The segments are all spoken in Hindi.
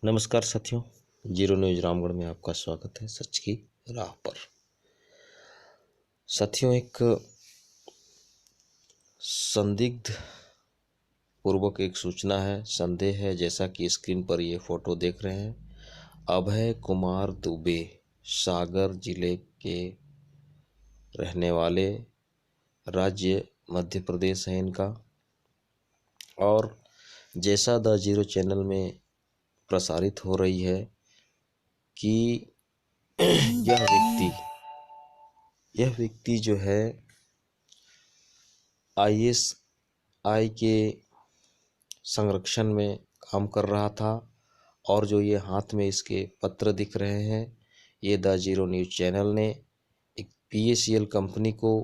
नमस्कार साथियों, जीरो न्यूज रामगढ़ में आपका स्वागत है। सच की राह पर साथियों, एक संदिग्ध पूर्वक एक सूचना है, संदेह है। जैसा कि स्क्रीन पर ये फोटो देख रहे हैं, अभय कुमार दुबे सागर जिले के रहने वाले, राज्य मध्य प्रदेश है इनका। और जैसा द जीरो चैनल में प्रसारित हो रही है कि यह व्यक्ति जो है ISI के संरक्षण में काम कर रहा था। और जो ये हाथ में इसके पत्र दिख रहे हैं, ये द जीरो न्यूज चैनल ने एक PACL कंपनी को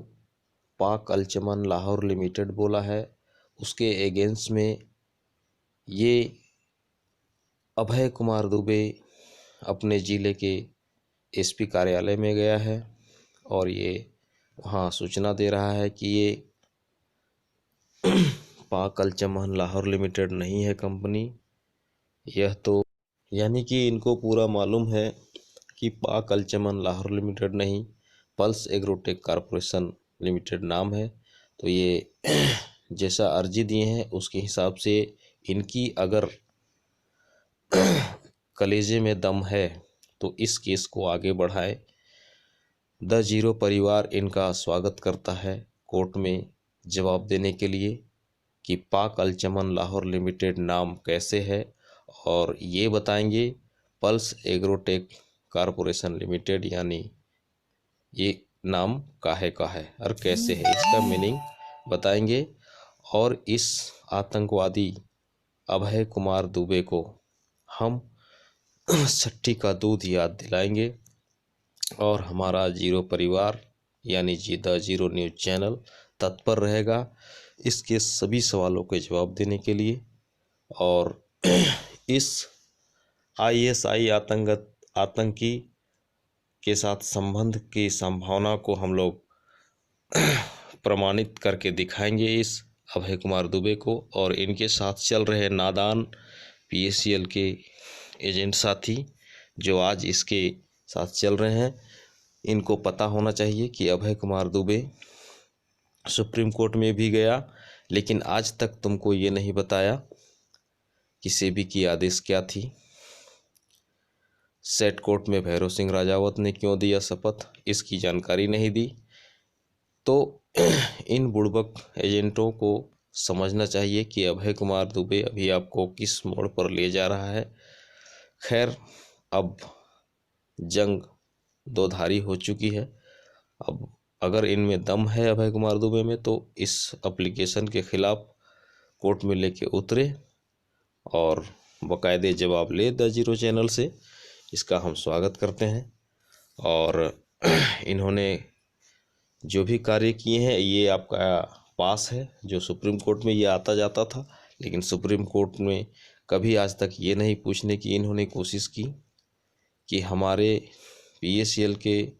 पाक अल-चमन लाहौर लिमिटेड बोला है। उसके एगेंस्ट में ये अभय कुमार दुबे अपने ज़िले के SP कार्यालय में गया है और ये वहाँ सूचना दे रहा है कि ये पाक अल-चमन लाहौर लिमिटेड नहीं है कंपनी। यह तो यानी कि इनको पूरा मालूम है कि पाक अल-चमन लाहौर लिमिटेड नहीं, पल्स एग्रोटेक कॉरपोरेशन लिमिटेड नाम है। तो ये जैसा अर्जी दिए हैं उसके हिसाब से इनकी अगर कलेजे में दम है तो इस केस को आगे बढ़ाए। द जीरो परिवार इनका स्वागत करता है कोर्ट में जवाब देने के लिए कि पाक अल-चमन लाहौर लिमिटेड नाम कैसे है, और ये बताएंगे पल्स एग्रोटेक कॉरपोरेशन लिमिटेड यानी ये नाम काहे का है और कैसे है, इसका मीनिंग बताएंगे। और इस आतंकवादी अभय कुमार दुबे को हम सट्टी का दूध याद दिलाएंगे। और हमारा जीरो परिवार यानी द जीरो न्यूज चैनल तत्पर रहेगा इसके सभी सवालों के जवाब देने के लिए। और इस ISI आतंकी के साथ संबंध की संभावना को हम लोग प्रमाणित करके दिखाएंगे इस अभय कुमार दुबे को। और इनके साथ चल रहे नादान PACL के एजेंट साथी जो आज इसके साथ चल रहे हैं, इनको पता होना चाहिए कि अभय कुमार दुबे सुप्रीम कोर्ट में भी गया, लेकिन आज तक तुमको ये नहीं बताया कि सेबी की आदेश क्या थी। सेट कोर्ट में भैरव सिंह राजावत ने क्यों दिया शपथ, इसकी जानकारी नहीं दी। तो इन बुड़बक एजेंटों को समझना चाहिए कि अभय कुमार दुबे अभी आपको किस मोड़ पर ले जा रहा है। खैर, अब जंग दो धारी हो चुकी है। अब अगर इनमें दम है अभय कुमार दुबे में, तो इस एप्लीकेशन के खिलाफ कोर्ट में लेके उतरे और बाकायदे जवाब ले द जीरो चैनल से। इसका हम स्वागत करते हैं। और इन्होंने जो भी कार्य किए हैं ये आपका पास है, जो सुप्रीम कोर्ट में ये आता जाता था, लेकिन सुप्रीम कोर्ट में कभी आज तक ये नहीं पूछने की इन्होंने कोशिश की कि हमारे PACL के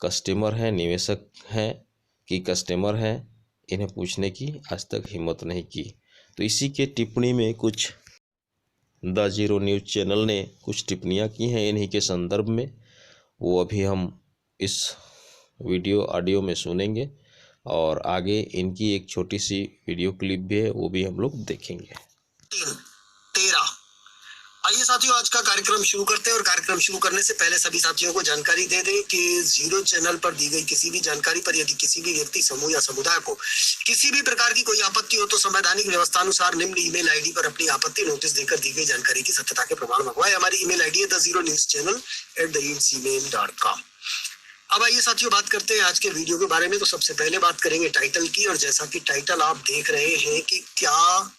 कस्टमर हैं, निवेशक हैं कि कस्टमर हैं, इन्हें पूछने की आज तक हिम्मत नहीं की। तो इसी के टिप्पणी में कुछ द जीरो न्यूज चैनल ने कुछ टिप्पणियां की हैं इन्हीं के संदर्भ में, वो अभी हम इस वीडियो ऑडियो में सुनेंगे। और आगे इनकी एक छोटी सी वीडियो क्लिप भी है, वो भी हम लोग देखेंगे। 13 आइए साथियों, आज का कार्यक्रम शुरू करते हैं। और कार्यक्रम शुरू करने से पहले सभी साथियों को जानकारी दे दें कि जीरो चैनल पर दी गई किसी भी जानकारी पर यदि किसी भी व्यक्ति, समूह या समुदाय को किसी भी प्रकार की कोई आपत्ति हो तो संवैधानिक व्यवस्था अनुसार निम्न ईमेल ID पर अपनी आपत्ति नोटिस देकर दी गई जानकारी की सत्यता के प्रमाण मंगवाए। हमारी ईमेल ID है thezeronewschannel@gmail.com। अब आइए साथियों, बात करते हैं आज के वीडियो के बारे में। तो सबसे पहले बात करेंगे टाइटल की। और जैसा कि टाइटल आप देख रहे हैं कि क्या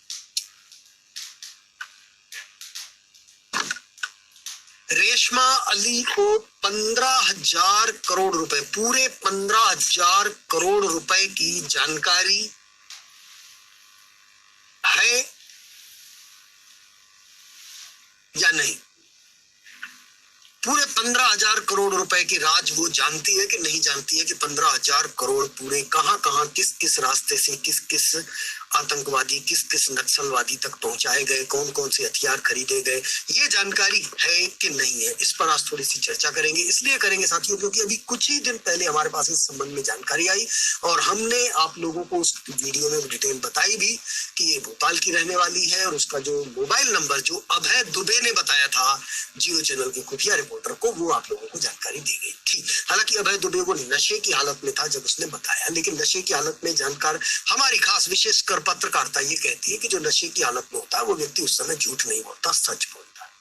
रेशमा अली को 15,000 करोड़ रुपए, पूरे 15,000 करोड़ रुपए की जानकारी है या नहीं? पूरे 15,000 करोड़ रुपए की राज वो जानती है कि नहीं जानती है कि 15,000 करोड़ पूरे कहां कहां, किस किस रास्ते से, किस किस आतंकवादी किस किस नक्सलवादी तक पहुंचाए गए, कौन कौन से हथियार खरीदे गए, ये जानकारी है कि नहीं है, इस पर आज थोड़ी सी चर्चा करेंगे। इसलिए करेंगे साथियों क्योंकि अभी कुछ ही दिन पहले हमारे पास इस संबंध में जानकारी आई और हमने आप लोगों को उस वीडियो में डिटेल बताई भी कि ये भोपाल की रहने वाली है और उसका जो मोबाइल नंबर जो अभय दुबे ने बताया था जियो चैनल के खुफिया रिपोर्टर को, वो आप लोगों को जानकारी दी गई थी। हालांकि अभय दुबे वो नशे की हालत में था जब उसने बताया, लेकिन नशे की हालत में जानकार हमारी खास विशेषकर पत्रकारिता ये कहती है कि जो नशे की हालत में होता है वो व्यक्ति उस समय झूठ नहीं बोलता, सच बोलता है।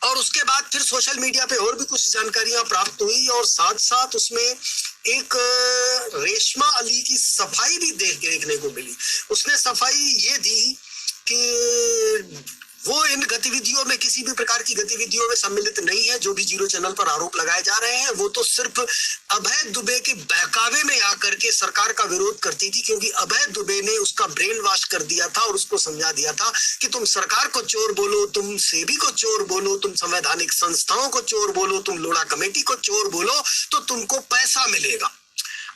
और उसके बाद फिर सोशल मीडिया पे और भी कुछ जानकारियां प्राप्त हुई और साथ साथ उसमें एक रेशमा अली की सफाई भी देखने को मिली। उसने सफाई ये दी कि वो इन गतिविधियों में, किसी भी प्रकार की गतिविधियों में सम्मिलित नहीं है। जो भी जीरो चैनल पर आरोप लगाए जा रहे हैं वो तो सिर्फ अभय दुबे के बहकावे में आकर के सरकार का विरोध करती थी, क्योंकि अभय दुबे ने उसका ब्रेन वॉश कर दिया था और उसको समझा दिया था कि तुम सरकार को चोर बोलो, तुम सेबी को चोर बोलो, तुम संवैधानिक संस्थाओं को चोर बोलो, तुम लोढ़ा कमेटी को चोर बोलो, तो तुमको पैसा मिलेगा।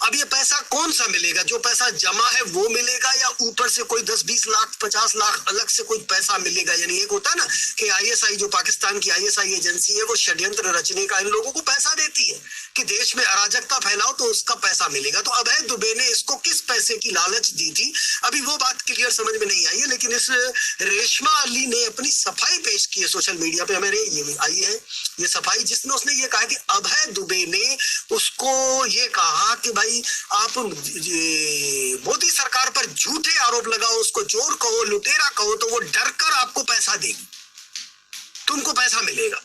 अब ये पैसा कौन सा मिलेगा? जो पैसा जमा है वो मिलेगा या ऊपर से कोई 10-20 लाख 50 लाख अलग से कोई पैसा मिलेगा? यानी एक होता है ना कि आईएसआई, जो पाकिस्तान की आईएसआई एजेंसी है, वो षड्यंत्र रचने का इन लोगों को पैसा देती है कि देश में अराजकता फैलाओ तो उसका पैसा मिलेगा। तो अभय दुबे ने इसको किस पैसे की लालच दी थी, अभी वो बात क्लियर समझ में नहीं आई है। लेकिन इस रेशमा अली ने अपनी सफाई पेश की है सोशल मीडिया पे, हमारे ये आई है ये सफाई, जिसमें उसने ये कहा कि अभय दुबे ने उसको ये कहा कि भाई आप मोदी सरकार पर झूठे आरोप लगाओ, उसको चोर कहो, लुटेरा कहो, तो वो डरकर आपको पैसा देगी, तुमको पैसा मिलेगा।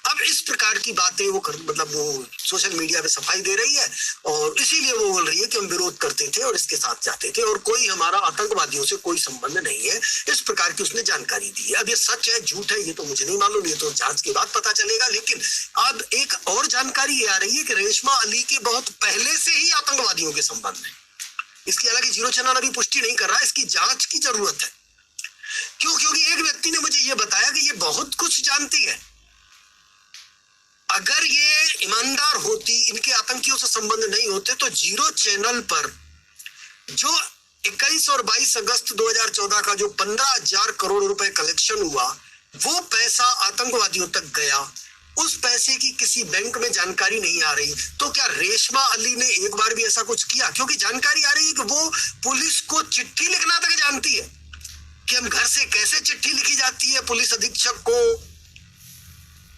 अब इस प्रकार की बातें वो वो सोशल मीडिया पे सफाई दे रही है और इसीलिए वो बोल रही है कि हम विरोध करते थे और इसके साथ जाते थे और कोई हमारा आतंकवादियों से कोई संबंध नहीं है। इस प्रकार की उसने जानकारी दी है। अब ये सच है झूठ है ये तो मुझे नहीं मालूम, ये तो जांच के बाद पता चलेगा। लेकिन अब एक और जानकारी ये आ रही है कि रेशमा अली के बहुत पहले से ही आतंकवादियों के संबंध है। इसकी हालांकि जीरो चैनल अभी पुष्टि नहीं कर रहा है, इसकी जांच की जरूरत है। क्योंकि एक व्यक्ति ने मुझे ये बताया कि ये बहुत कुछ जानती है। अगर ये ईमानदार होती, इनके आतंकियों से संबंध नहीं होते, तो जीरो चैनल पर जो 21 और 22 अगस्त 2014 का जो 15,000 करोड़ रुपए कलेक्शन हुआ, वो पैसा आतंकवादियों तक गया। उस पैसे की किसी बैंक में जानकारी नहीं आ रही। तो क्या रेशमा अली ने एक बार भी ऐसा कुछ किया? क्योंकि जानकारी आ रही है कि वो पुलिस को चिट्ठी लिखना तक जानती है कि हम घर से कैसे चिट्ठी लिखी जाती है पुलिस अधीक्षक को,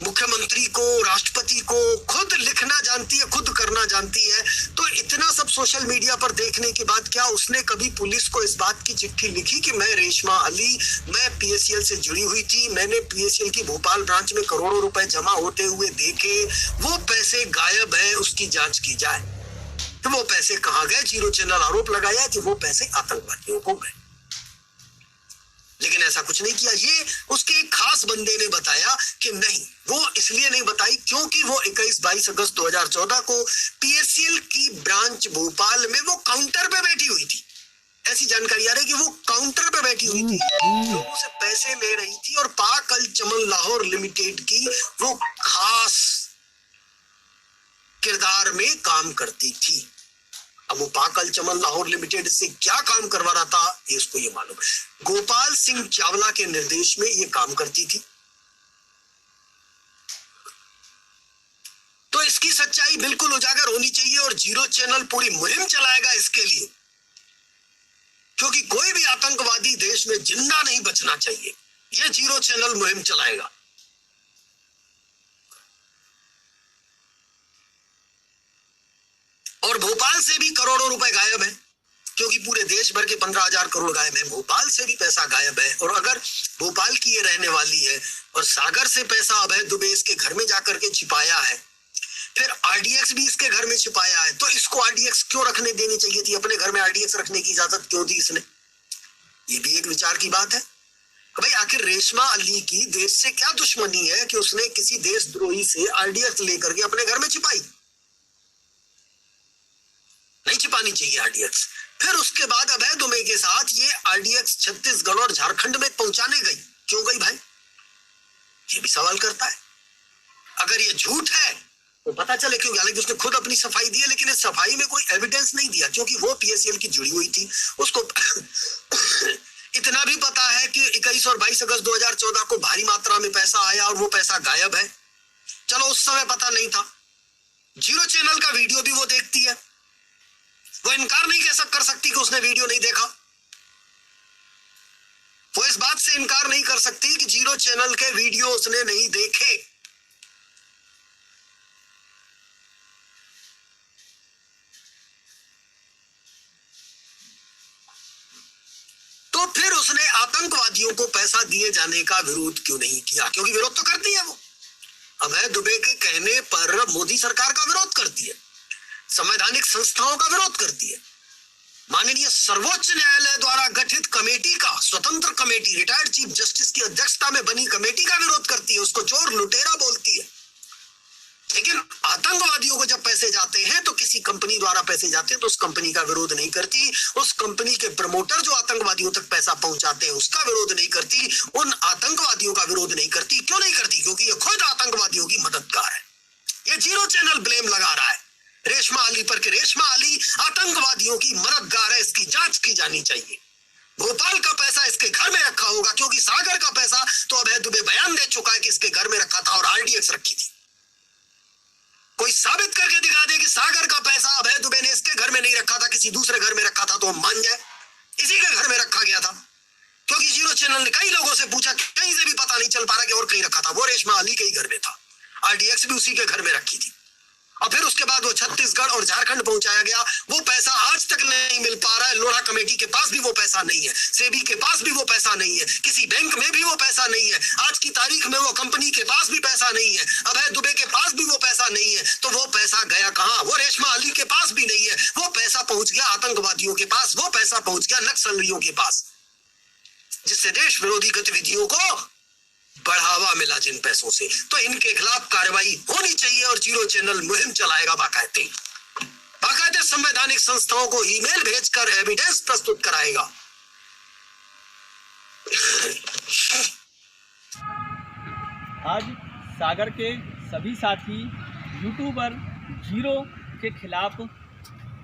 मुख्यमंत्री को, राष्ट्रपति को, खुद लिखना जानती है, खुद करना जानती है। तो इतना सब सोशल मीडिया पर देखने के बाद क्या उसने कभी पुलिस को इस बात की चिट्ठी लिखी कि मैं रेशमा अली, मैं पीएसएल से जुड़ी हुई थी, मैंने पीएसएल की भोपाल ब्रांच में करोड़ों रुपए जमा होते हुए देखे, वो पैसे गायब है, उसकी जांच की जाए। तो वो पैसे कहां गए? जीरो चैनल आरोप लगाया कि वो पैसे आतंकवादियों को गए, लेकिन ऐसा कुछ नहीं किया। ये उसके एक खास बंदे ने बताया कि नहीं, वो इसलिए नहीं बताई क्योंकि वो 21-22 अगस्त 2014 को पीएसएल की ब्रांच भोपाल में वो काउंटर पे बैठी हुई थी। ऐसी जानकारी आ रही है कि वो काउंटर पे बैठी हुई थी, लोगों से पैसे ले रही थी और पाक अल चमन लाहौर लिमिटेड की वो खास किरदार में काम करती थी। अब वो पाकल चमन लाहौर लिमिटेड से क्या काम करवा रहा था ये उसको ये मालूम। गोपाल सिंह चावला के निर्देश में ये काम करती थी। तो इसकी सच्चाई बिल्कुल उजागर होनी चाहिए और जीरो चैनल पूरी मुहिम चलाएगा इसके लिए, क्योंकि कोई भी आतंकवादी देश में जिंदा नहीं बचना चाहिए। ये जीरो चैनल मुहिम चलाएगा। और भोपाल से भी करोड़ों रुपए गायब है, क्योंकि पूरे देश भर के 15,000 करोड़ गायब है, भोपाल से भी पैसा गायब है। और अगर भोपाल की ये रहने वाली है और सागर से पैसा अभय दुबे इसके घर में जाकर के छिपाया है, फिर आरडीएक्स भी इसके घर में छिपाया है, तो इसको आरडीएक्स क्यों रखने देनी चाहिए थी? अपने घर में आरडीएक्स रखने की इजाजत क्यों दी इसने? ये भी एक विचार की बात है। भाई आखिर रेशमा अली की देश से क्या दुश्मनी है कि उसने किसी देशद्रोही से आरडीएक्स लेकर के अपने घर में छिपाई? नहीं छिपानी चाहिए आरडीएक्स। फिर उसके बाद अभय दुबे के साथ ये आरडीएक्स छत्तीसगढ़ और झारखंड में पहुंचाने गई, क्यों गई भाई? ये भी सवाल करता है। अगर ये झूठ है तो पता चले, क्योंकि हालांकि उसने खुद अपनी सफाई दी है, लेकिन इस सफाई में कोई एविडेंस नहीं दिया, क्योंकि वो पीएसएल की जुड़ी हुई थी। उसको इतना भी पता है कि 21 और 22 अगस्त 2014 को भारी मात्रा में पैसा आया और वो पैसा गायब है। चलो उस समय पता नहीं था। जीरो चैनल का वीडियो भी वो देखती है, वो इनकार नहीं कर सकती कि उसने वीडियो नहीं देखा। वो इस बात से इनकार नहीं कर सकती कि जीरो चैनल के वीडियो उसने नहीं देखे। तो फिर उसने आतंकवादियों को पैसा दिए जाने का विरोध क्यों नहीं किया? क्योंकि विरोध तो करती है वो। अभय दुबे के कहने पर मोदी सरकार का विरोध करती है, संवैधानिक संस्थाओं का विरोध करती है, माननीय सर्वोच्च न्यायालय द्वारा गठित कमेटी का, स्वतंत्र कमेटी, रिटायर्ड चीफ जस्टिस की अध्यक्षता में बनी कमेटी का विरोध करती है, उसको चोर लुटेरा बोलती है। लेकिन आतंकवादियों को जब पैसे जाते हैं तो किसी कंपनी द्वारा पैसे जाते हैं तो उस कंपनी का विरोध नहीं करती, उस कंपनी के प्रमोटर जो आतंकवादियों तक पैसा पहुंचाते हैं उसका विरोध नहीं करती, उन आतंकवादियों का विरोध नहीं करती। क्यों नहीं करती? क्योंकि ये खुद आतंकवादियों की मददगार है। ये जीरो चैनल ब्लेम लगा रहा है रेशमा अली पर कि रेशमा अली आतंकवादियों की मददगार है, इसकी जांच की जानी चाहिए। भोपाल का पैसा इसके घर में रखा होगा, क्योंकि सागर का पैसा तो अभय दुबे बयान दे चुका है कि इसके घर में रखा था और आरडीएक्स रखी थी। कोई साबित करके दिखा दे कि सागर का पैसा अभय दुबे ने इसके घर में नहीं रखा था, किसी दूसरे घर में रखा था, तो हम मान जाए इसी के घर में रखा गया था। क्योंकि जीरो चैनल ने कई लोगों से पूछा, कहीं से भी पता नहीं चल पा रहा कि और कहीं रखा था। वो रेशमा अली के ही घर में था, आरडीएक्स भी उसी के घर में रखी थी। और फिर उसके बाद वो छत्तीसगढ़ और झारखंड पहुंचाया गया। वो पैसा आज तक नहीं मिल पा रहा है। लोढ़ा कमेटी के पास भी वो पैसा नहीं है, सेबी के पास भी वो पैसा नहीं है, किसी बैंक में भी वो पैसा नहीं है। आज की तारीख में वो कंपनी के पास भी पैसा नहीं है, अभय दुबे के पास भी वो पैसा नहीं है। तो वो पैसा गया कहां? वो रेशमा अली के पास भी नहीं है। वो पैसा पहुंच गया आतंकवादियों के पास, वो पैसा पहुंच गया नक्सलियों के पास, जिससे देश विरोधी गतिविधियों को बढ़ावा मिला जिन पैसों से। तो इनके खिलाफ कार्रवाई होनी चाहिए और जीरो चैनल मुहिम चलाएगा बाकायदे संवैधानिक संस्थाओं को ईमेल भेजकर एविडेंस प्रस्तुत कराएगा। आज सागर के सभी साथी यूट्यूबर जीरो के खिलाफ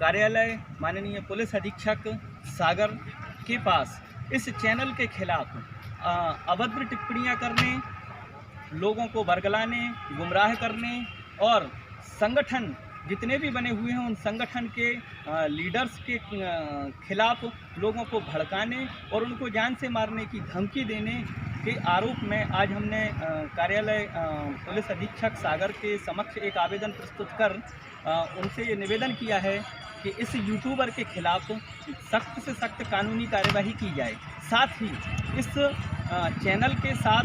कार्यालय माननीय पुलिस अधीक्षक सागर के पास इस चैनल के खिलाफ अभद्र टिप्पणियां करने, लोगों को बरगलाने, गुमराह करने और संगठन जितने भी बने हुए हैं उन संगठन के लीडर्स के खिलाफ लोगों को भड़काने और उनको जान से मारने की धमकी देने के आरोप में आज हमने कार्यालय पुलिस अधीक्षक सागर के समक्ष एक आवेदन प्रस्तुत कर उनसे ये निवेदन किया है कि इस यूट्यूबर के खिलाफ सख्त से सख्त कानूनी कार्यवाही की जाए। साथ ही इस चैनल के साथ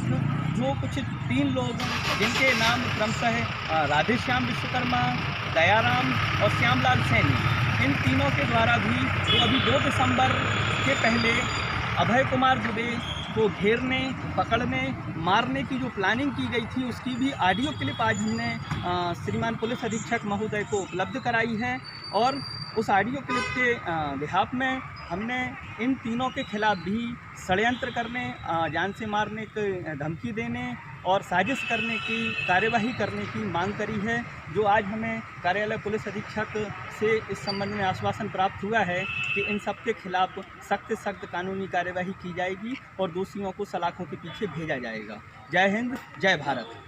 जो कुछ 3 लोग जिनके नाम क्रमशः राधेश्याम विश्वकर्मा, दयाराम और श्यामलाल सैनी, इन तीनों के द्वारा भी जो अभी 2 दिसंबर के पहले अभय कुमार दुबे को घेरने, पकड़ने, मारने की जो प्लानिंग की गई थी उसकी भी ऑडियो क्लिप आज हमने श्रीमान पुलिस अधीक्षक महोदय को उपलब्ध कराई है। और उस ऑडियो क्लिप के बिहाफ में हमने इन तीनों के खिलाफ भी षड्यंत्र करने, जान से मारने की धमकी देने और साजिश करने की कार्यवाही करने की मांग करी है, जो आज हमें कार्यालय पुलिस अधीक्षक से इस संबंध में आश्वासन प्राप्त हुआ है कि इन सब के खिलाफ सख्त से सख्त कानूनी कार्यवाही की जाएगी और दोषियों को सलाखों के पीछे भेजा जाएगा। जय हिंद, जय भारत।